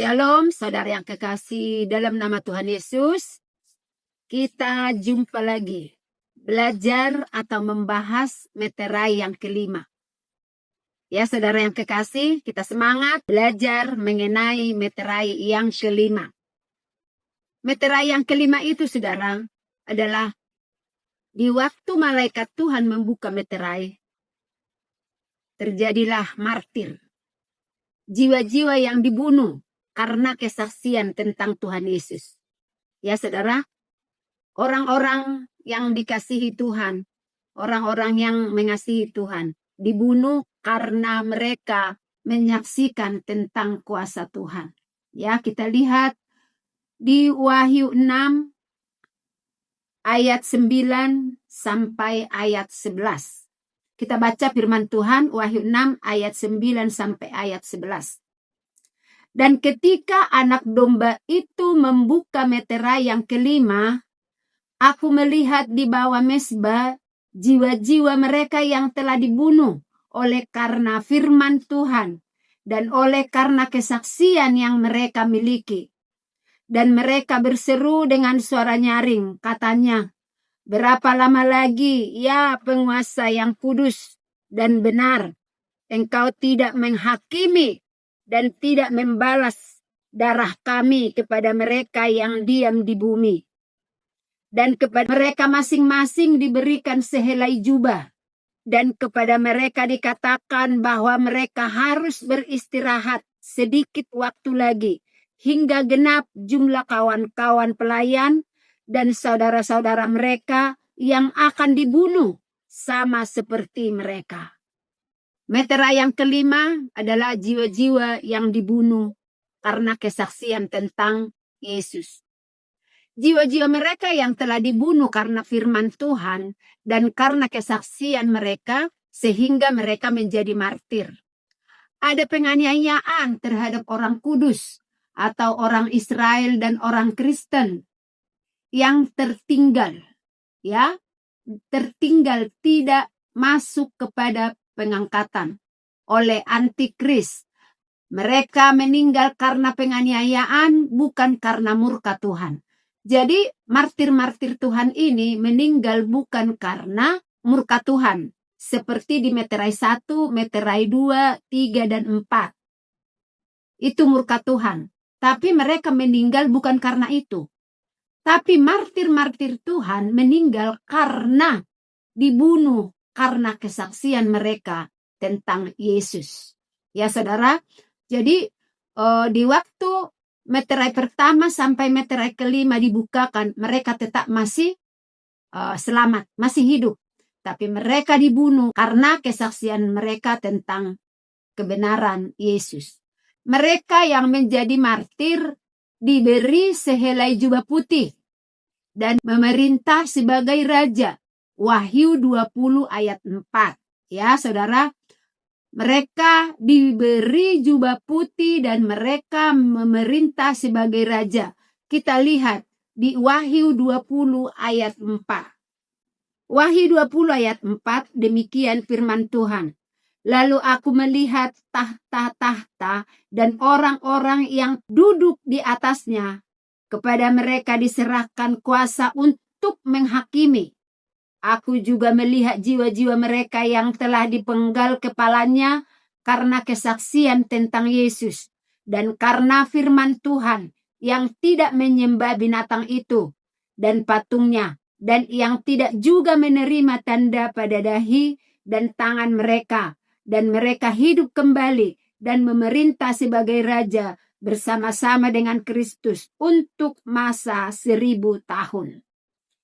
Shalom, saudara yang kekasih dalam nama Tuhan Yesus. Kita jumpa lagi, belajar atau membahas meterai yang kelima. Ya, saudara yang kekasih, kita semangat belajar mengenai meterai yang kelima. Meterai yang kelima itu, saudara, adalah di waktu malaikat Tuhan membuka meterai, terjadilah martir. Jiwa-jiwa yang dibunuh karena kesaksian tentang Tuhan Yesus. Ya, saudara, orang-orang yang dikasihi Tuhan, orang-orang yang mengasihi Tuhan, dibunuh karena mereka menyaksikan tentang kuasa Tuhan. Ya, kita lihat di Wahyu 6 ayat 9 sampai ayat 11. Kita baca firman Tuhan, Wahyu 6 ayat 9 sampai ayat 11. Dan ketika anak domba itu membuka meterai yang kelima, aku melihat di bawah mezbah jiwa-jiwa mereka yang telah dibunuh oleh karena firman Tuhan dan oleh karena kesaksian yang mereka miliki. Dan mereka berseru dengan suara nyaring, katanya, "Berapa lama lagi, ya penguasa yang kudus dan benar, engkau tidak menghakimi dan tidak membalas darah kami kepada mereka yang diam di bumi. Dan kepada mereka masing-masing diberikan sehelai jubah. Dan kepada mereka dikatakan bahwa mereka harus beristirahat sedikit waktu lagi, hingga genap jumlah kawan-kawan pelayan dan saudara-saudara mereka yang akan dibunuh sama seperti mereka." Meterai yang kelima adalah jiwa-jiwa yang dibunuh karena kesaksian tentang Yesus. Jiwa-jiwa mereka yang telah dibunuh karena firman Tuhan dan karena kesaksian mereka sehingga mereka menjadi martir. Ada penganiayaan terhadap orang kudus atau orang Israel dan orang Kristen yang tertinggal, ya, tertinggal tidak masuk kepada pengangkatan oleh antikris. Mereka meninggal karena penganiayaan, bukan karena murka Tuhan. Jadi martir-martir Tuhan ini meninggal bukan karena murka Tuhan. Seperti di meterai 1, meterai 2, 3, dan 4. Itu murka Tuhan. Tapi mereka meninggal bukan karena itu. Tapi martir-martir Tuhan meninggal karena dibunuh karena kesaksian mereka tentang Yesus. Ya, saudara, jadi di waktu meterai pertama sampai meterai kelima dibukakan, mereka tetap masih selamat, masih hidup. Tapi mereka dibunuh karena kesaksian mereka tentang kebenaran Yesus. Mereka yang menjadi martir diberi sehelai jubah putih dan memerintah sebagai raja. Wahyu 20 ayat 4. Ya, saudara, mereka diberi jubah putih dan mereka memerintah sebagai raja. Kita lihat di Wahyu 20 ayat 4. Wahyu 20 ayat 4, demikian firman Tuhan. Lalu aku melihat tahta-tahta dan orang-orang yang duduk di atasnya. Kepada mereka diserahkan kuasa untuk menghakimi. Aku juga melihat jiwa-jiwa mereka yang telah dipenggal kepalanya karena kesaksian tentang Yesus dan karena firman Tuhan, yang tidak menyembah binatang itu dan patungnya, dan yang tidak juga menerima tanda pada dahi dan tangan mereka, dan mereka hidup kembali dan memerintah sebagai raja bersama-sama dengan Kristus untuk masa 1000 tahun.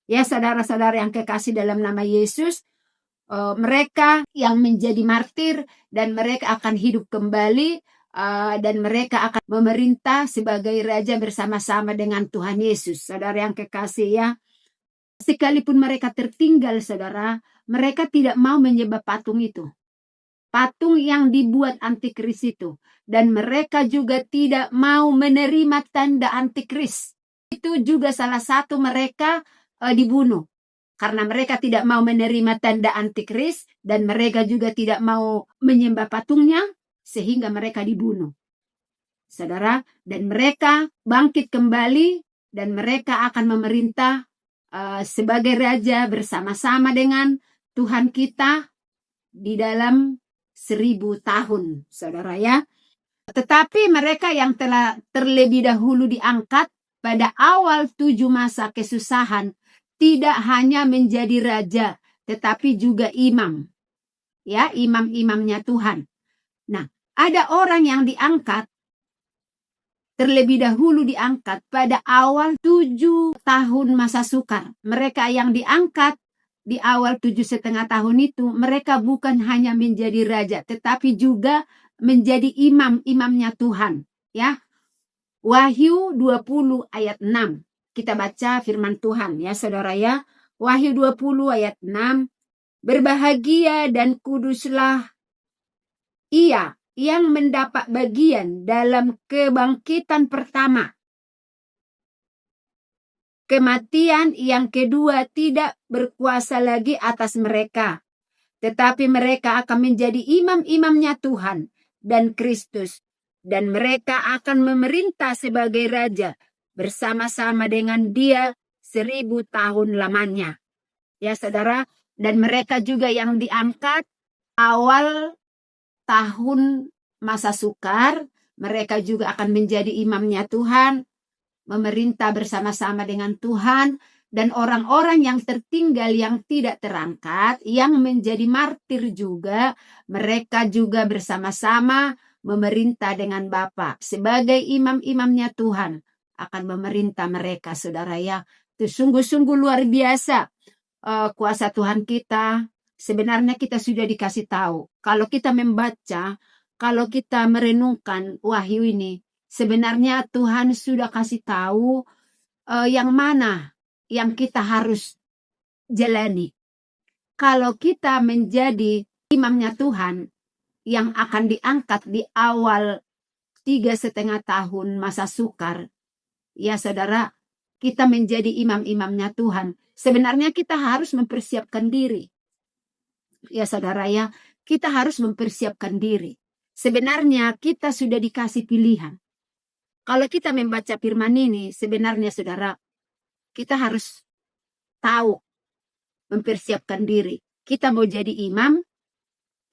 Ya, saudara-saudara yang kekasih dalam nama Yesus, mereka yang menjadi martir dan mereka akan hidup kembali dan mereka akan memerintah sebagai raja bersama-sama dengan Tuhan Yesus. Saudara yang kekasih, ya, sekalipun mereka tertinggal, saudara, mereka tidak mau menyembah patung itu. Patung yang dibuat antikris itu. Dan mereka juga tidak mau menerima tanda antikris. Itu juga salah satu mereka dibunuh. Karena mereka tidak mau menerima tanda antikris dan mereka juga tidak mau menyembah patungnya, sehingga mereka dibunuh. saudara, dan mereka bangkit kembali dan mereka akan memerintah sebagai raja bersama-sama dengan Tuhan kita di dalam 1000 tahun, saudara ya. Tetapi mereka yang telah terlebih dahulu diangkat pada awal 7 masa kesusahan tidak hanya menjadi raja, tetapi juga imam. Ya, imam-imamnya Tuhan. Nah, ada orang yang diangkat, terlebih dahulu diangkat pada awal 7 tahun masa sukar. Mereka yang diangkat di awal 7,5 tahun itu, mereka bukan hanya menjadi raja, tetapi juga menjadi imam-imamnya Tuhan. Ya, Wahyu 20 ayat 6. Kita baca firman Tuhan ya saudara ya. Wahyu 20 ayat 6. Berbahagia dan kuduslah ia yang mendapat bagian dalam kebangkitan pertama. Kematian yang kedua tidak berkuasa lagi atas mereka, tetapi mereka akan menjadi imam-imamnya Tuhan dan Kristus, dan mereka akan memerintah sebagai raja bersama-sama dengan Dia 1000 tahun lamanya. Ya saudara, dan mereka juga yang diangkat awal tahun masa sukar, mereka juga akan menjadi imamnya Tuhan, memerintah bersama-sama dengan Tuhan, dan orang-orang yang tertinggal yang tidak terangkat, yang menjadi martir juga, mereka juga bersama-sama memerintah dengan Bapa sebagai imam-imamnya Tuhan, akan memerintah mereka, saudara ya. Itu sungguh-sungguh luar biasa kuasa Tuhan kita. Sebenarnya kita sudah dikasih tahu. Kalau kita membaca, kalau kita merenungkan wahyu ini, sebenarnya Tuhan sudah kasih tahu yang mana yang kita harus jalani. Kalau kita menjadi imamnya Tuhan yang akan diangkat di awal 3,5 tahun masa sukar, ya saudara, kita menjadi imam-imamnya Tuhan. Sebenarnya kita harus mempersiapkan diri. Ya saudara ya, kita harus mempersiapkan diri. Sebenarnya kita sudah dikasih pilihan. Kalau kita membaca firman ini, sebenarnya saudara, kita harus tahu mempersiapkan diri. Kita mau jadi imam,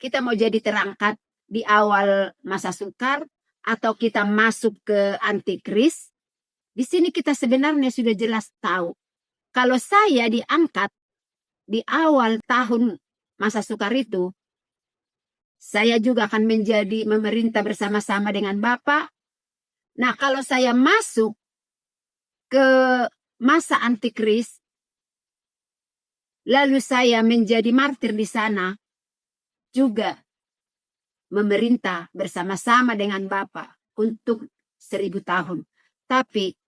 kita mau jadi terangkat di awal masa sukar, atau kita masuk ke antikris. Di sini kita sebenarnya sudah jelas tahu. Kalau saya diangkat di awal tahun masa sukar itu, saya juga akan menjadi memerintah bersama-sama dengan Bapa. Nah, kalau saya masuk ke masa antikris, lalu saya menjadi martir di sana, juga memerintah bersama-sama dengan Bapa untuk 1000 tahun. Tapi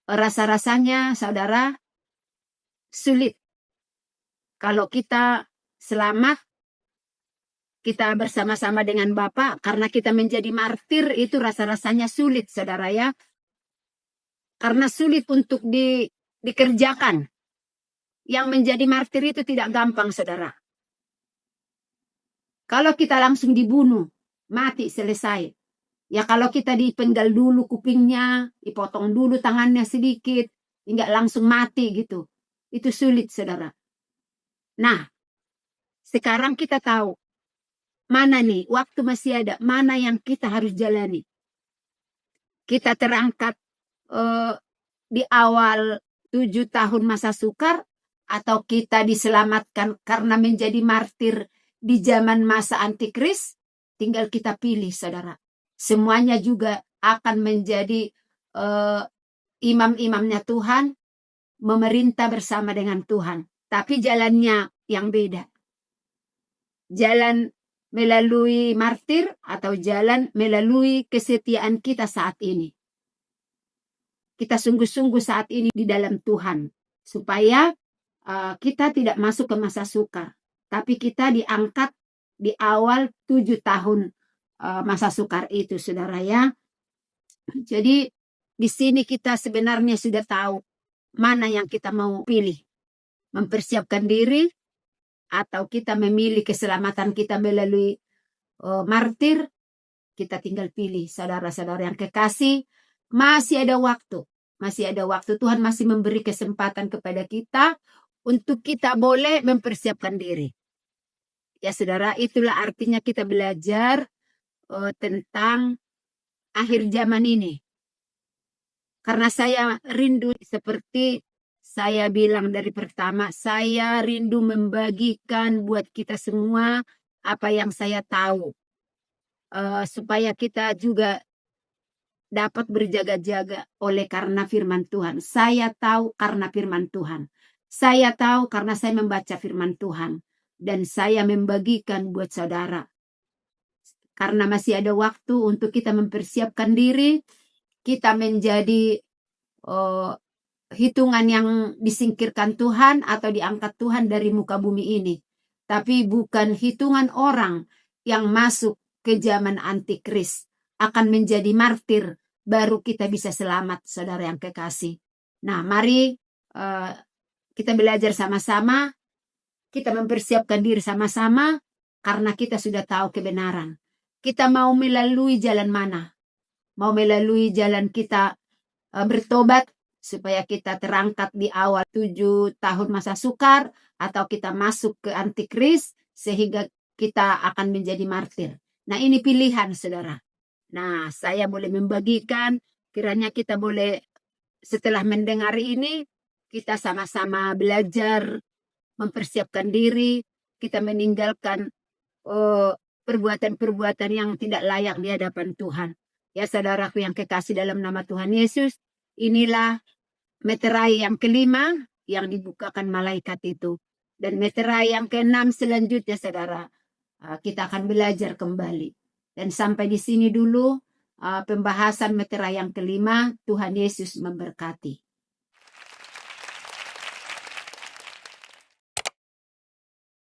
rasa-rasanya saudara sulit. Kalau kita selamat, kita bersama-sama dengan Bapa, karena kita menjadi martir, itu rasa-rasanya sulit saudara ya. Karena sulit untuk dikerjakan. Yang menjadi martir itu tidak gampang saudara. Kalau kita langsung dibunuh, mati selesai. Ya kalau kita dipenggal dulu kupingnya, dipotong dulu tangannya sedikit, hingga langsung mati gitu. Itu sulit saudara. Nah, sekarang kita tahu mana nih waktu masih ada, mana yang kita harus jalani. Kita terangkat di awal 7 tahun masa sukar, atau kita diselamatkan karena menjadi martir di zaman masa antikris, tinggal kita pilih saudara. Semuanya juga akan menjadi imam-imamnya Tuhan, memerintah bersama dengan Tuhan. Tapi jalannya yang beda. Jalan melalui martir atau jalan melalui kesetiaan kita saat ini. Kita sungguh-sungguh saat ini di dalam Tuhan. Supaya kita tidak masuk ke masa sukar. Tapi kita diangkat di awal 7 tahun masa sukar itu, saudara ya. Jadi di sini kita sebenarnya sudah tahu mana yang kita mau pilih. Mempersiapkan diri atau kita memilih keselamatan kita melalui martir, Kita tinggal pilih, saudara-saudara yang kekasih. Masih ada waktu. Masih ada waktu. Tuhan masih memberi kesempatan kepada kita untuk kita boleh mempersiapkan diri. Ya saudara, itulah artinya kita belajar tentang akhir zaman ini. Karena saya rindu, seperti saya bilang dari pertama, saya rindu membagikan buat kita semua apa yang saya tahu. Supaya kita juga dapat berjaga-jaga oleh karena firman Tuhan. Saya tahu karena firman Tuhan. Saya tahu karena saya membaca firman Tuhan. Dan saya membagikan buat saudara. Karena masih ada waktu untuk kita mempersiapkan diri, kita menjadi hitungan yang disingkirkan Tuhan atau diangkat Tuhan dari muka bumi ini. Tapi bukan hitungan orang yang masuk ke zaman antikris akan menjadi martir, baru kita bisa selamat, saudara yang kekasih. Nah, mari kita belajar sama-sama, kita mempersiapkan diri sama-sama, karena kita sudah tahu kebenaran. Kita mau melalui jalan mana? Mau melalui jalan kita bertobat supaya kita terangkat di awal 7 tahun masa sukar, atau kita masuk ke antikris sehingga kita akan menjadi martir. Nah, ini pilihan, saudara. Nah, saya boleh membagikan, kiranya kita boleh setelah mendengar ini, kita sama-sama belajar, mempersiapkan diri, kita meninggalkan perbuatan-perbuatan yang tidak layak di hadapan Tuhan. Ya saudaraku yang kekasih dalam nama Tuhan Yesus, inilah meterai yang kelima yang dibukakan malaikat itu. Dan meterai yang keenam selanjutnya, saudara, kita akan belajar kembali. Dan sampai di sini dulu pembahasan meterai yang kelima. Tuhan Yesus memberkati.